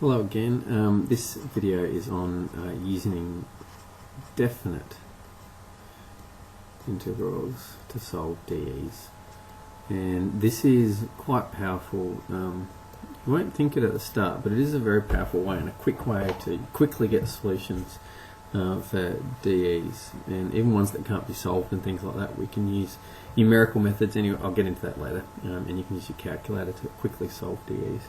Hello again. This video is on using definite integrals to solve DEs, and this is quite powerful. You won't think it at the start, but it is a very powerful way and a quick way to quickly get solutions for DEs, and even ones that can't be solved and things like that. We can use numerical methods. Anyway, I'll get into that later, and you can use your calculator to quickly solve DEs.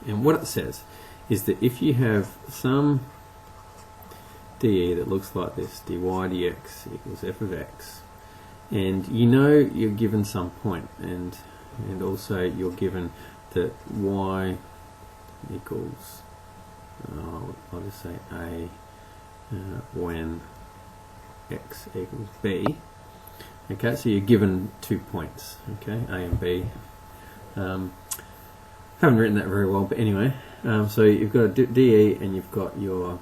And what it says is that if you have some DE that looks like this, dy dx equals f of x, and you know you're given some point, and also you're given that y equals, I'll just say a when x equals b. Okay, so you're given 2 points, okay, a and b. Haven't written that very well, but anyway, so you've got a DE and you've got your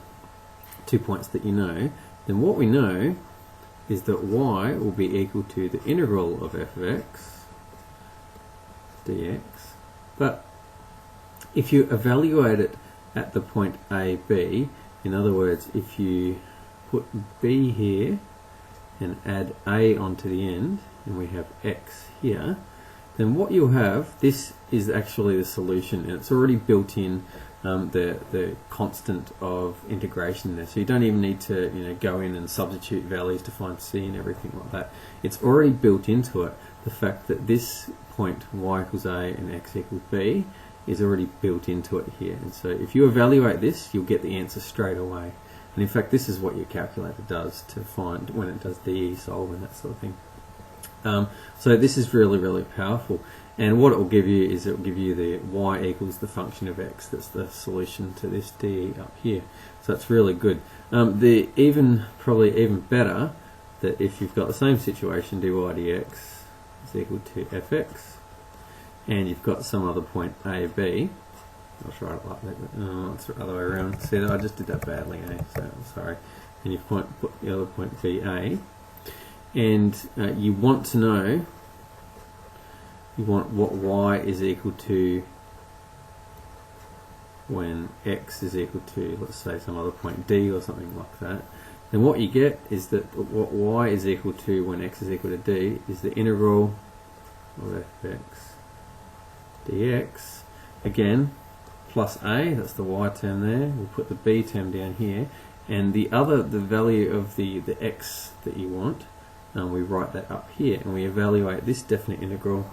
2 points that you know. Then what we know is that y will be equal to the integral of f of x dx. But if you evaluate it at the point a, b, in other words, if you put b here and add a onto the end, and we have x here, then what you'll have, this is actually the solution, and it's already built in the constant of integration there. So you don't even need to go in and substitute values to find c and everything like that. It's already built into it the fact that this point y equals a and x equals b is already built into it here. And so if you evaluate this, you'll get the answer straight away. And in fact, this is what your calculator does to find when it does DE solve and that sort of thing. So this is really, really powerful, and what it will give you is it will give you the y equals the function of x. That's the solution to this DE up here. So that's really good. Probably even better, that if you've got the same situation, dy dx is equal to fx, and you've got some other point a, b. I'll try it like that. No, it's the other way around. See, I just did that badly, so I'm sorry. And you've put the other point b, a. And you want to know, you want what y is equal to when x is equal to, let's say, some other point d or something like that. Then what you get is that what y is equal to when x is equal to d is the integral of fx dx, again, plus a, that's the y term there. We'll put the b term down here, and the value of the x that you want, we write that up here, and we evaluate this definite integral,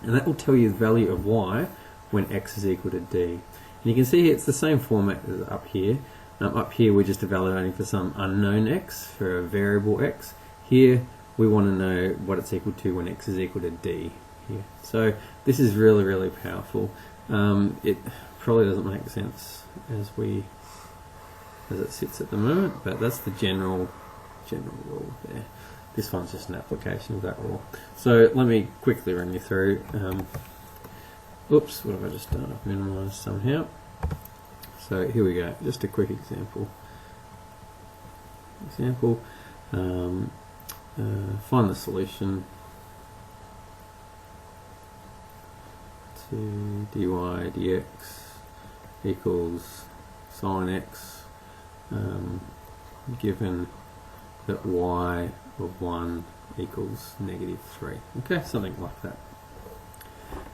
and that will tell you the value of y when x is equal to d. And you can see it's the same format as up here. Up here we're just evaluating for some unknown x, for a variable x. Here we want to know what it's equal to when x is equal to d here. So this is really, really powerful. It probably doesn't make sense as it sits at the moment, but that's the general rule there. This one's just an application of that rule. So let me quickly run you through. Oops, what have I just done? I've minimized somehow. So here we go, just a quick example. Find the solution to dy dx equals sine x, given that y of 1 equals -3. Okay, something like that.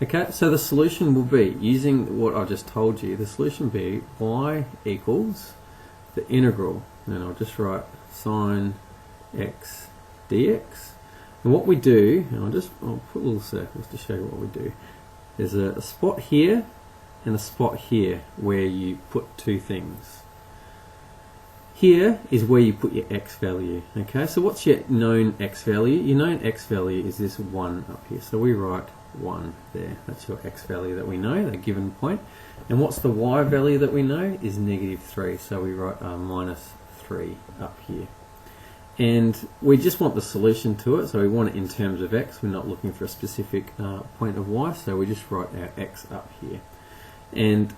Okay, so the solution will be, using what I just told you, the solution will be y equals the integral, and I'll just write sine x dx. And what we do, and I'll put little circles to show you what we do. There's a spot here and a spot here where you put two things. Here is where you put your x value. Okay, so what's your known x value? Your known x value is this 1 up here. So we write 1 there. That's your x value that we know, that given point. And what's the y value that we know is -3. So we write -3 up here. And we just want the solution to it. So we want it in terms of x. We're not looking for a specific point of y. So we just write our x up here. And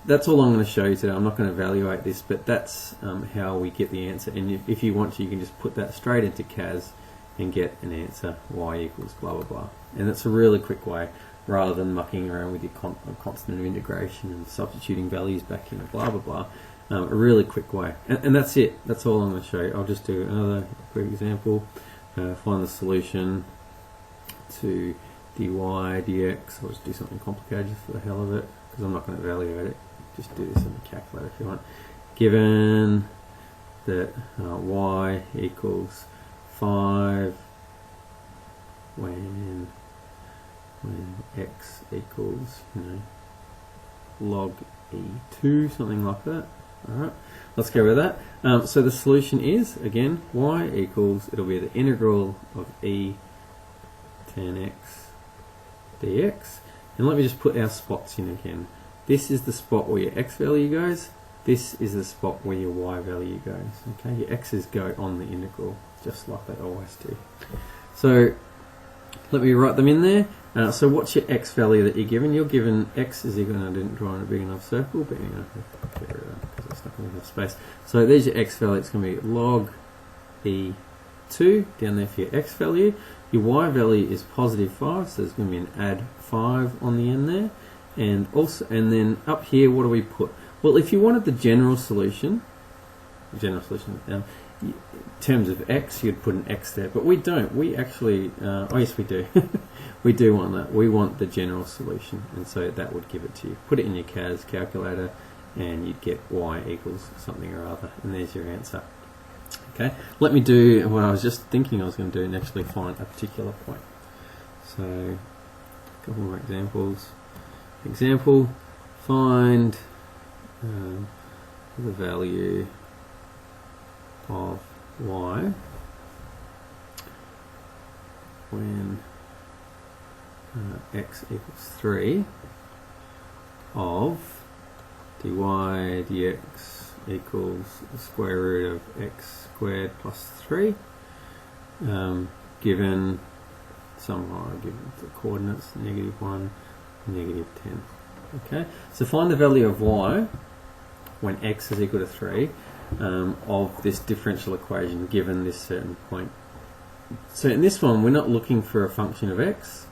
that's all I'm going to show you today. I'm not going to evaluate this, but that's how we get the answer. And if you want to, you can just put that straight into CAS and get an answer, y equals blah blah blah. And that's a really quick way rather than mucking around with your constant of integration and substituting values back in, blah blah blah. A really quick way, and that's it. That's all I'm going to show you. I'll just do another quick example. Find the solution to dy dx. I'll just do something complicated just for the hell of it, because I'm not going to evaluate it. Just do this in the calculator if you want. Given that y equals 5 when x equals, log e2, something like that. Alright, let's go with that. So the solution is, again, y equals, it'll be the integral of e tan x dx. And let me just put our spots in again. This is the spot where your x value goes. This is the spot where your y value goes. Okay, your x's go on the integral, just like they always do. So let me write them in there. So what's your x value that you're given? You're given x is equal, and I didn't draw in a big enough circle, but get rid of that because it's not going to have space. So there's your x value. It's going to be log e2 down there for your x value. Your y value is positive 5, so there's going to be an add 5 on the end there. And then up here, what do we put? Well, if you wanted the general solution, in terms of x, you'd put an x there, but we don't. We actually, oh yes, we do. We do want that. We want the general solution, and so that would give it to you. Put it in your CAS calculator, and you'd get y equals something or other, and there's your answer. Okay, let me do what I was just thinking I was going to do, and actually find a particular point. So, a couple more examples. Example, find the value of y when x equals 3 of dy dx equals the square root of x squared plus 3 given somehow given the coordinates -1, -10. Okay, so find the value of y when x is equal to 3 of this differential equation given this certain point. So in this one, we're not looking for a function of x,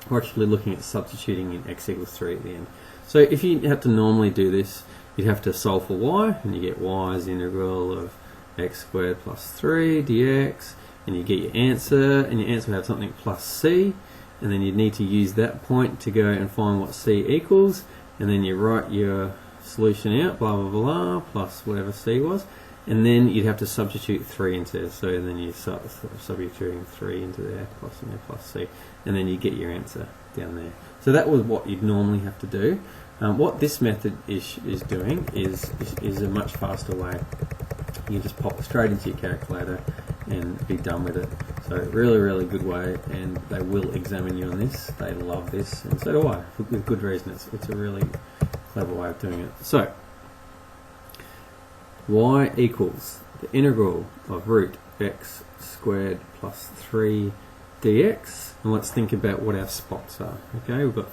we're actually looking at substituting in x equals 3 at the end. So if you had to normally do this, you'd have to solve for y, and you get y as the integral of x squared plus 3 dx, and you get your answer, and your answer will have something plus c, and then you'd need to use that point to go and find what c equals, and then you write your solution out, blah blah blah, plus whatever c was, and then you'd have to substitute 3 into there. So then you start substituting 3 into there, plus and there, plus c, and then you get your answer down there. So that was what you'd normally have to do. What this method is doing is a much faster way. You just pop it straight into your calculator and be done with it. So really good way, and they will examine you on this. They love this, and so do I, with good reason. It's a really clever way of doing it. So y equals the integral of root x squared plus 3 dx, and let's think about what our spots are. Okay, we've got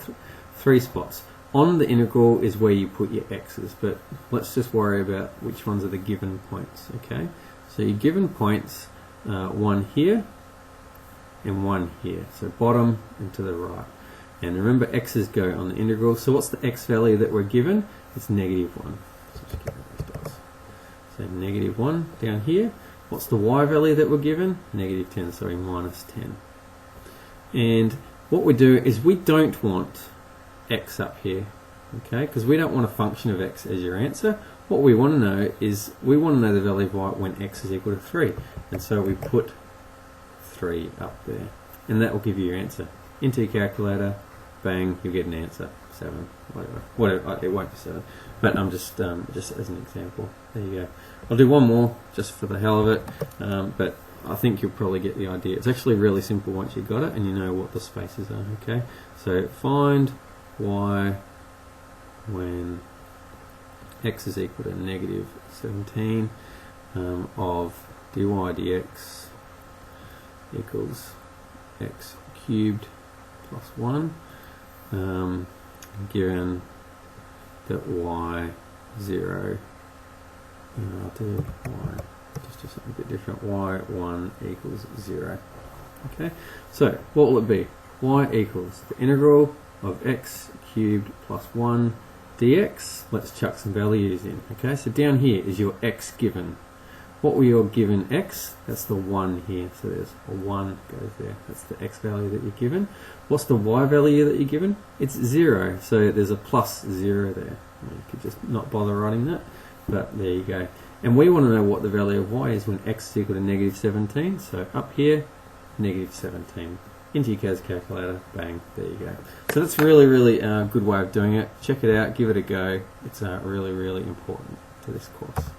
3 spots. On the integral is where you put your x's, but let's just worry about which ones are the given points. Okay, so your given points, one here and one here, so bottom and to the right. And remember, x's go on the integral, so what's the x value that we're given? It's -1. So just get rid of these dots. So -1 down here. What's the y value that we're given? -10, sorry, -10. And what we do is we don't want x up here, okay, because we don't want a function of x as your answer. What we want to know is we want to know the value of y when x is equal to 3, and so we put 3 up there, and that will give you your answer. Into your calculator, bang, you get an answer, 7, whatever. It won't be 7, but I'm just as an example. There you go. I'll do one more just for the hell of it, but I think you'll probably get the idea. It's actually really simple once you've got it and you know what the spaces are. Okay, so find y when x is equal to -17 of dy dx equals x cubed plus 1, given that y0, I'll do y, just do something a bit different, y1 equals 0. Okay, so what will it be? Y equals the integral of x cubed plus 1 dx. Let's chuck some values in. Okay, so down here is your x given. What were your given x? That's the 1 here. So there's a 1 goes there. That's the x value that you're given. What's the y value that you're given? It's 0. So there's a plus 0 there. You could just not bother writing that, but there you go. And we want to know what the value of y is when x is equal to negative 17. So up here, negative 17. Into your CAS calculator, bang, there you go. So that's really a good way of doing it. Check it out, give it a go. It's really important to this course.